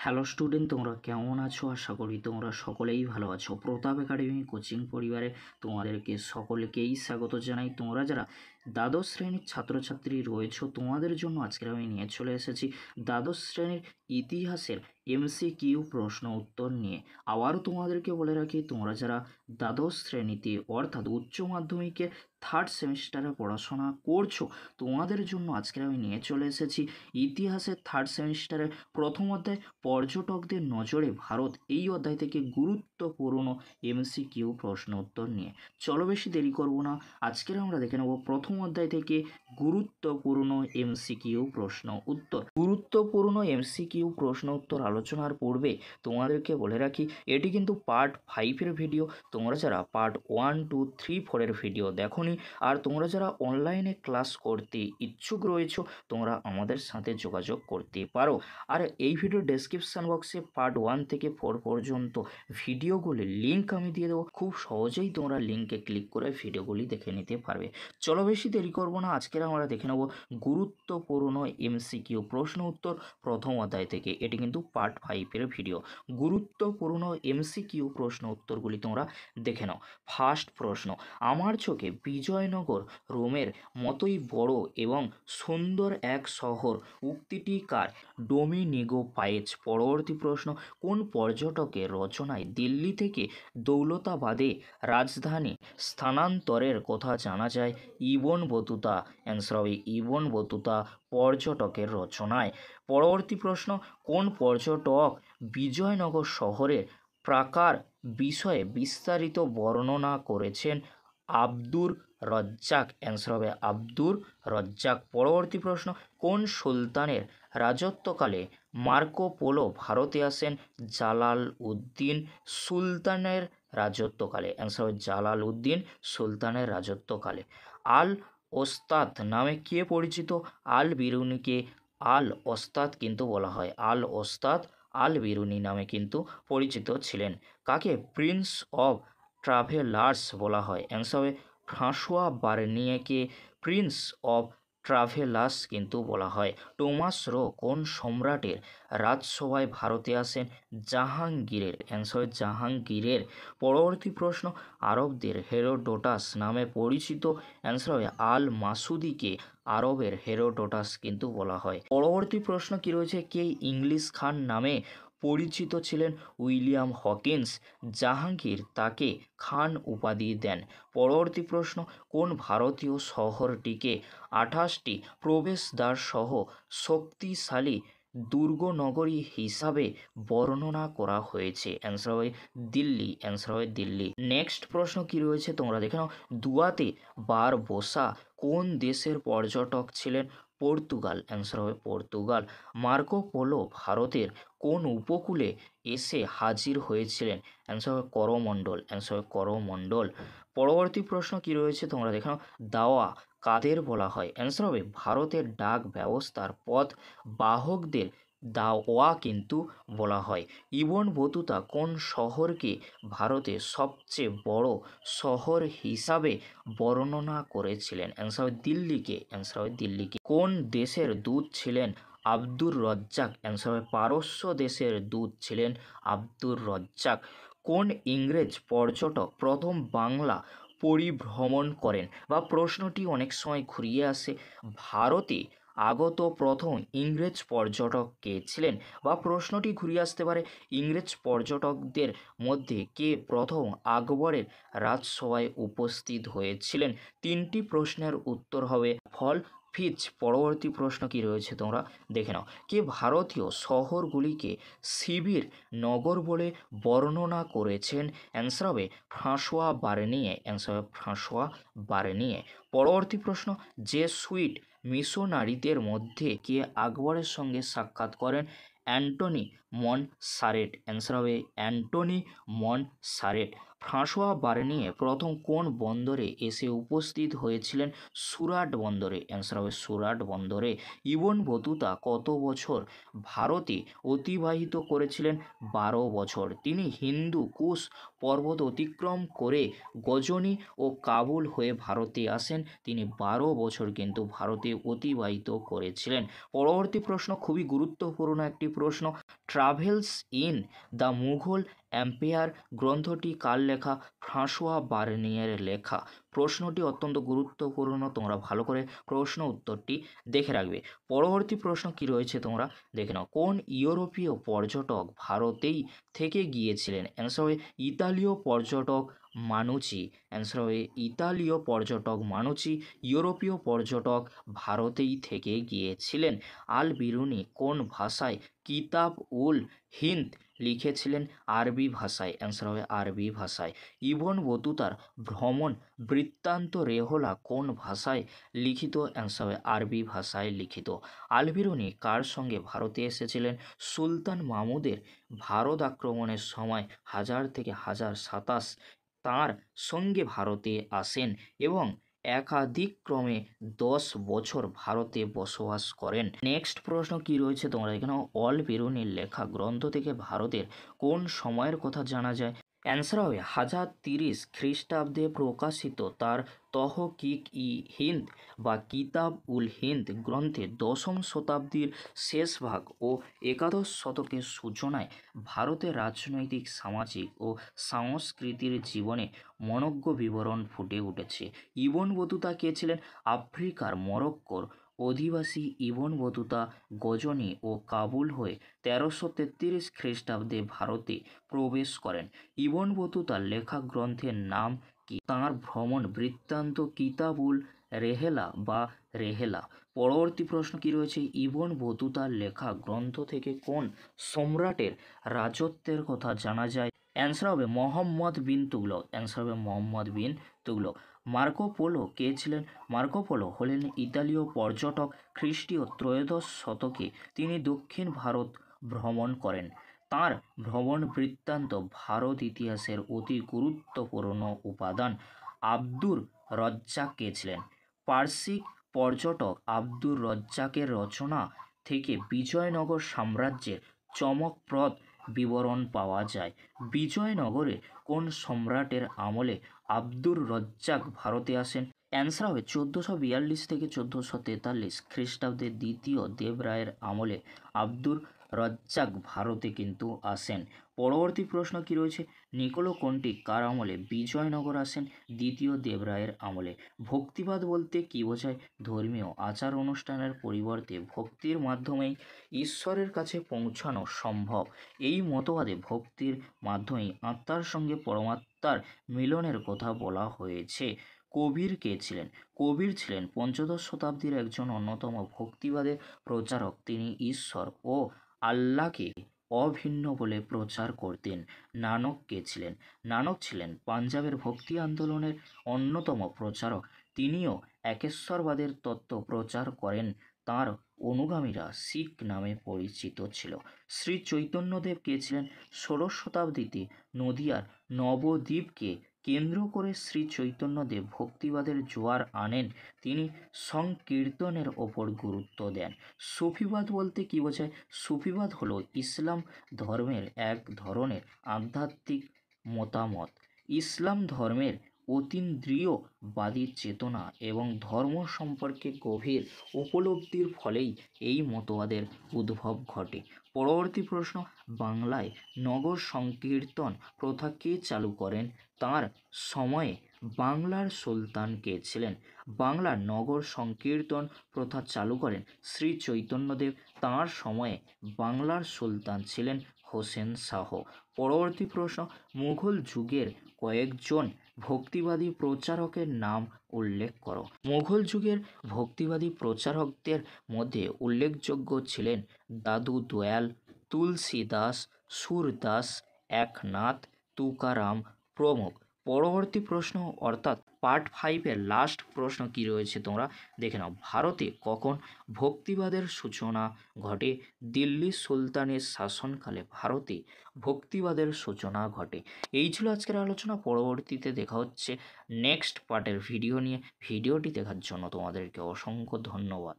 Hello student, তোমরা কেমন আছো? আশা করি তোমরা সকলেই ভালো আছো। প্রতাপ একাডেমি কোচিং পরিবারে তোমাদেরকে সকলকেই স্বাগত জানাই। তোমরা যারা দ্বাদশ শ্রেণীর ছাত্রছাত্রী রয়েছো, তোমাদের জন্য আজকের আমি নিয়ে চলে এসেছি দ্বাদশ শ্রেণীর ইতিহাসের MCQ প্রশ্ন উত্তর নিয়ে। আবারও তোমাদেরকে বলে রাখি, তোমরা যারা দ্বাদশ শ্রেণীতে অর্থাৎ উচ্চ মাধ্যমিকে থার্ড সেমিস্টারে পড়াশোনা করছো, তোমাদের জন্য আজকের আমি নিয়ে চলে এসেছি ইতিহাসের থার্ড সেমিস্টারের প্রথম অধ্যায় পর্যটকদের নজরে ভারত, এই অধ্যায় থেকে গুরুত্বপূর্ণ MCQ প্রশ্ন উত্তর নিয়ে। চলো বেশি দেরি করব না, আজকের আমরা দেখে নেব প্রথম অধ্যায় থেকে গুরুত্বপূর্ণ MCQ প্রশ্ন উত্তর। গুরুত্বপূর্ণ MCQ প্রশ্ন উত্তর আলোচনার পূর্বে তোমাদেরকে বলে রাখি, এটি কিন্তু পার্ট 5-এর ভিডিও। তোমরা যারা পার্ট 1, 2, 3, 4-এর ভিডিও দেখোনি, আর তোমরা যারা অনলাইনে ক্লাস করতে ইচ্ছুক রয়েছো, তোমরা আমাদের সাথে যোগাযোগ করতে পারো। আর এই ভিডিও ডেসক্রিপশান বক্সে পার্ট 1 থেকে 4 পর্যন্ত ভিডিওগুলির লিঙ্ক আমি দিয়ে দেবো। খুব সহজেই তোমরা লিঙ্কে ক্লিক করে ভিডিওগুলি দেখে নিতে পারবে। চলো বেশি দেরি করবো না, আজকের আমরা দেখে নেব গুরুত্বপূর্ণ MCQ প্রশ্ন উত্তর প্রথম অধ্যায় থেকে। এটি কিন্তু পার্ট 5-এর ভিডিও। গুরুত্বপূর্ণ MCQ প্রশ্ন উত্তরগুলি তোমরা দেখে নাও। ফার্স্ট প্রশ্ন, আমার চোখে বিজয়নগর রোমের মতোই বড় এবং সুন্দর এক শহর, উক্তিটি কার? ডোমিনিগো পায়েজ। পরবর্তী প্রশ্ন, কোন পর্যটকের রচনায় দিল্লি থেকে দৌলতাবাদে রাজধানী স্থানান্তরের কথা জানা যায়? Ibn Battuta. অ্যান্সার হবে ইবন বতুতা পর্যটকের রচনায়। পরবর্তী প্রশ্ন, কোন পর্যটক বিজয়নগর শহরের প্রাকার বিষয়ে বিস্তারিত বর্ণনা করেছেন? আব্দুর রজ্জাক। অ্যান্সার হবে আব্দুর রজ্জাক। পরবর্তী প্রশ্ন, কোন সুলতানের রাজত্বকালে মার্কো পোলো ভারতে আসেন? জালাল উদ্দিন সুলতানের রাজত্বকালে। অ্যান্সার হবে জালাল উদ্দিন সুলতানের রাজত্বকালে। আল ওস্তাদ নামে কে পরিচিত? আল বিরুনিকে আল ওস্তাদ কিন্তু বলা হয়। আল ওস্তাদ আল বিরুনি নামে কিন্তু পরিচিত ছিলেন। কাকে প্রিন্স অফ ট্রাভেলার্স বলা হয়? অ্যান্সার হবে ফ্রাঁসোয়া বার্নিয়েকে প্রিন্স অফ ট্রাভেলার্স কিন্তু বলা হয়। টমাস রো কোন সম্রাটের রাজসভায় ভারতে আসেন? জাহাঙ্গীরের। অ্যান্সার হবে জাহাঙ্গীরের। পরবর্তী প্রশ্ন, আরবদের হেরোডোটাস নামে পরিচিত? অ্যান্সার হবে আল মাসুদিকে আরবের হেরোডোটাস কিন্তু বলা হয়। পরবর্তী প্রশ্ন কি রয়েছে, কে ইংলিশ খান নামে পরিচিত ছিলেন? William Hawkins. জাহাঙ্গীর তাকে খান উপাধি দেন। পরবর্তী প্রশ্ন, কোন ভারতীয় শহরটিকে 28টি প্রবেশদ্বার সহ শক্তিশালী দুর্গনগরী হিসাবে বর্ণনা করা হয়েছে? অ্যান্সার হবে দিল্লি। অ্যান্সার হবে দিল্লি। নেক্সট প্রশ্ন কি রয়েছে তোমরা দেখে নাও। দুয়াতে বারবোসা কোন দেশের পর্যটক ছিলেন? পর্তুগাল। অ্যান্সার হবে পর্তুগাল। মার্কো পোলো ভারতের কোন উপকূলে এসে হাজির হয়েছিলেন? অ্যান্সার হবে করমণ্ডল। অ্যান্সার হবে করমণ্ডল। পরবর্তী প্রশ্ন কি রয়েছে তোমরা দেখে নাও। দাওয়া কাদের বলা হয়? অ্যান্সার হবে ভারতের ডাক ব্যবস্থার পথ বাহকদের দাওয়া কিন্তু বলা হয়। ইবন বতুতা কোন শহরকে ভারতের সবচেয়ে বড় শহর হিসাবে বর্ণনা করেছিলেন? অ্যান্সার হবে দিল্লিকে। অ্যান্সার হবে দিল্লিকে। কোন দেশের দূত ছিলেন আব্দুর রজ্জাক? অ্যান্সার হবে পারস্য দেশের দূত ছিলেন আব্দুর রজ্জাক। কোন ইংরেজ পর্যটক প্রথম বাংলা পরিভ্রমণ করেন? বা প্রশ্নটি অনেক সময় ঘুরিয়ে আসে, ভারতে আগত প্রথম ইংরেজ পর্যটক কে ছিলেন? বা প্রশ্নটি ঘুরিয়ে আসতে পারে, ইংরেজ পর্যটকদের মধ্যে কে প্রথম আকবরের রাজসভায় উপস্থিত হয়েছিলেন? 3টি প্রশ্নের উত্তর হবে ফল ফিচ। পরবর্তী প্রশ্ন কি রয়েছে তোমরা দেখে নাও। কে ভারতীয় শহরগুলিকে শিবির নগর বলে বর্ণনা করেছেন? অ্যান্সার হবে ফ্রাঁসোয়া বার্নিয়ে। অ্যান্সার হবে ফ্রাঁসোয়া বার্নিয়ে। পরবর্তী প্রশ্ন, জেসুইট মিশনারিদের মধ্যে কে আকবরের সঙ্গে সাক্ষাৎ করেন? Antony Monserrate. অ্যান্সার হবে অ্যান্টনি মনসারেট। ফ্রাঁসোয়া বার্নিয়ে প্রথম কোন বন্দরে এসে উপস্থিত হয়েছিলেন? সুরাট বন্দরে। অ্যান্সার হবে সুরাট বন্দরে। ইবন বতুতা কত বছর ভারতে অতিবাহিত করেছিলেন? 12 বছর। তিনি হিন্দু কুশ পর্বত অতিক্রম করে গজনি ও কাবুল হয়ে ভারতে আসেন। তিনি 12 বছর কিন্তু ভারতে অতিবাহিত করেছিলেন। পরবর্তী প্রশ্ন খুবই গুরুত্বপূর্ণ একটি প্রশ্ন। Travels in the Mughal empire গ্রন্থটি কার লেখা? ফ্রাঁসোয়া বার্নিয়ের লেখা। প্রশ্নটি অত্যন্ত গুরুত্বপূর্ণ, তোমরা ভালো করে প্রশ্ন উত্তরটি দেখে রাখবে। পরবর্তী প্রশ্ন কি রয়েছে তোমরা দেখে নাও। কোন ইউরোপীয় পর্যটক ভারতেই থেকে গিয়েছিলেন? অ্যান্সার হবে ইতালীয় পর্যটক মানুচি। অ্যান্সার হবে ইতালীয় পর্যটক মানুচি। ইউরোপীয় পর্যটক ভারতেই থেকে গিয়েছিলেন। আল বিরুনি কোন ভাষায় কিতাব উল হিন্দ লিখেছিলেন? আরবি ভাষায়। অ্যান্সার হবে আরবি ভাষায়। ইবন বতুতার ভ্রমণ বৃত্তান্ত রেহলা কোন ভাষায় লিখিত? অ্যান্সার হবে আরবি ভাষায় লিখিত। আল বিরুনি কার সঙ্গে ভারতে এসেছিলেন? সুলতান মাহমুদের ভারত আক্রমণের সময় 1000 থেকে 1027 তাঁর সঙ্গে ভারতে আসেন এবং একাদিক্রমে 10 বছর ভারতে বসবাস করেন। নেক্সট প্রশ্ন কি রয়েছে তোমরা এখানে? অল বেরুনির লেখা গ্রন্থ থেকে ভারতের কোন সময়ের কথা জানা যায়? অ্যান্সার হবে 1030 খ্রিস্টাব্দে প্রকাশিত তার তহকিক ই হিন্দ বা কিতাব উল হিন্দ গ্রন্থে 10ম শতাব্দীর শেষ ভাগ ও একাদশ শতকের সূচনায় ভারতের রাজনৈতিক সামাজিক ও সাংস্কৃতিক জীবনে মনোজ্ঞ বিবরণ ফুটে উঠেছে। ইবন বতুতা কে ছিলেন? আফ্রিকার মরক্কোর অধিবাসী ইবন বতুতা গজনি ও কাবুল হয়ে 1333 খ্রিস্টাব্দে ভারতে প্রবেশ করেন। ইবন বতুতার লেখা গ্রন্থের নাম কি? তাঁর ভ্রমণ বৃত্তান্ত কিতাবুল রেহেলা বা রেহেলা। পরবর্তী প্রশ্ন কি রয়েছে? ইবন বতুতার লেখা গ্রন্থ থেকে কোন সম্রাটের রাজত্বের কথা জানা যায়? অ্যান্সার হবে মোহাম্মদ বিন তুগলক। অ্যান্সার হবে মোহাম্মদ বিন তুগলক। মার্কো পোলো কে ছিলেন? মার্কো পোলো হলেন ইতালীয় পর্যটক। খ্রিস্টীয় ত্রয়োদশ শতকে তিনি দক্ষিণ ভারত ভ্রমণ করেন। তাঁর ভ্রমণ বৃত্তান্ত ভারত ইতিহাসের অতি গুরুত্বপূর্ণ উপাদান। আব্দুর রজ্জাক কে ছিলেন? পার্সিক পর্যটক আব্দুর রজ্জাকের রচনা থেকে বিজয়নগর সাম্রাজ্যের চমকপ্রদ বিবরণ পাওয়া যায়। বিজয়নগরে কোন সম্রাটের আমলে আব্দুর রজ্জাক ভারতে আসেন? অ্যান্সার হবে 1442 থেকে 1443 খ্রিস্টাব্দের দ্বিতীয় দেবরায়ের আমলে আব্দুর রজ্জাক ভারতে কিন্তু আসেন। পরবর্তী প্রশ্ন কি রয়েছে? নিকোলো কোনটি কার আমলে বিজয়নগর আসেন? দ্বিতীয় দেবরায়ের আমলে। ভক্তিবাদ বলতে কী বোঝায়? ধর্মীয় আচার অনুষ্ঠানের পরিবর্তে ভক্তির মাধ্যমেই ঈশ্বরের কাছে পৌঁছানো সম্ভব। এই মতবাদে ভক্তির মাধ্যমেই আত্মার সঙ্গে পরমাত্মার মিলনের কথা বলা হয়েছে। কবির কে ছিলেন? কবির ছিলেন পঞ্চদশ শতাব্দীর একজন অন্যতম ভক্তিবাদের প্রচারক। তিনি ঈশ্বর ও আল্লাহকে অভিন্ন বলে প্রচার করতেন। নানক কে ছিলেন? নানক ছিলেন পাঞ্জাবের ভক্তি আন্দোলনের অন্যতম প্রচারক। তিনিও একেশ্বরবাদের তত্ত্ব প্রচার করেন। তাঁর অনুগামীরা শিখ নামে পরিচিত ছিল। শ্রী চৈতন্যদেব কে ছিলেন? 16শ শতাব্দীতে নদিয়ার নবদ্বীপকে কেন্দ্র করে শ্রী চৈতন্যদেব ভক্তিবাদের জোয়ার আনেন। তিনি সংকীর্তনের ওপর গুরুত্ব দেন। সুফিবাদ বলতে কী বোঝায়? সুফিবাদ হলো ইসলাম ধর্মের এক ধরনের আধ্যাত্মিক মতামত। ইসলাম ধর্মের অতীন্দ্রিয়বাদী চেতনা এবং ধর্ম সম্পর্কে গভীর উপলব্ধির ফলেই এই মতবাদের উদ্ভব ঘটে। পরবর্তী প্রশ্ন, বাংলায় নগর সংকীর্তন প্রথা কে চালু করেন? তাঁর সময়ে বাংলার সুলতান কে ছিলেন? বাংলার নগর সংকীর্তন প্রথা চালু করেন শ্রী চৈতন্যদেব। তাঁর সময়ে বাংলার সুলতান ছিলেন হোসেন শাহ। পরবর্তী প্রশ্ন, মুঘল যুগের কয়েকজন ভক্তিবাদী প্রচারকের নাম উল্লেখ করো। মুঘল যুগের ভক্তিবাদী প্রচারকদের মধ্যে উল্লেখযোগ্য ছিলেন দাদু দয়াল, তুলসীদাস, সুরদাস, একনাথ, তুকারাম প্রমুখ। পরবর্তী প্রশ্ন অর্থাৎ পার্ট 5-এর লাস্ট প্রশ্ন কি রয়েছে তোমরা দেখে নাও। ভারতে কখন ভক্তিবাদের সূচনা ঘটে? দিল্লি সুলতানের শাসনকালে ভারতে ভক্তিবাদের সূচনা ঘটে। এই ছিল আজকের আলোচনা। পরবর্তীতে দেখা হচ্ছে নেক্সট পার্টের ভিডিও নিয়ে। ভিডিওটি দেখার জন্য তোমাদেরকে অসংখ্য ধন্যবাদ।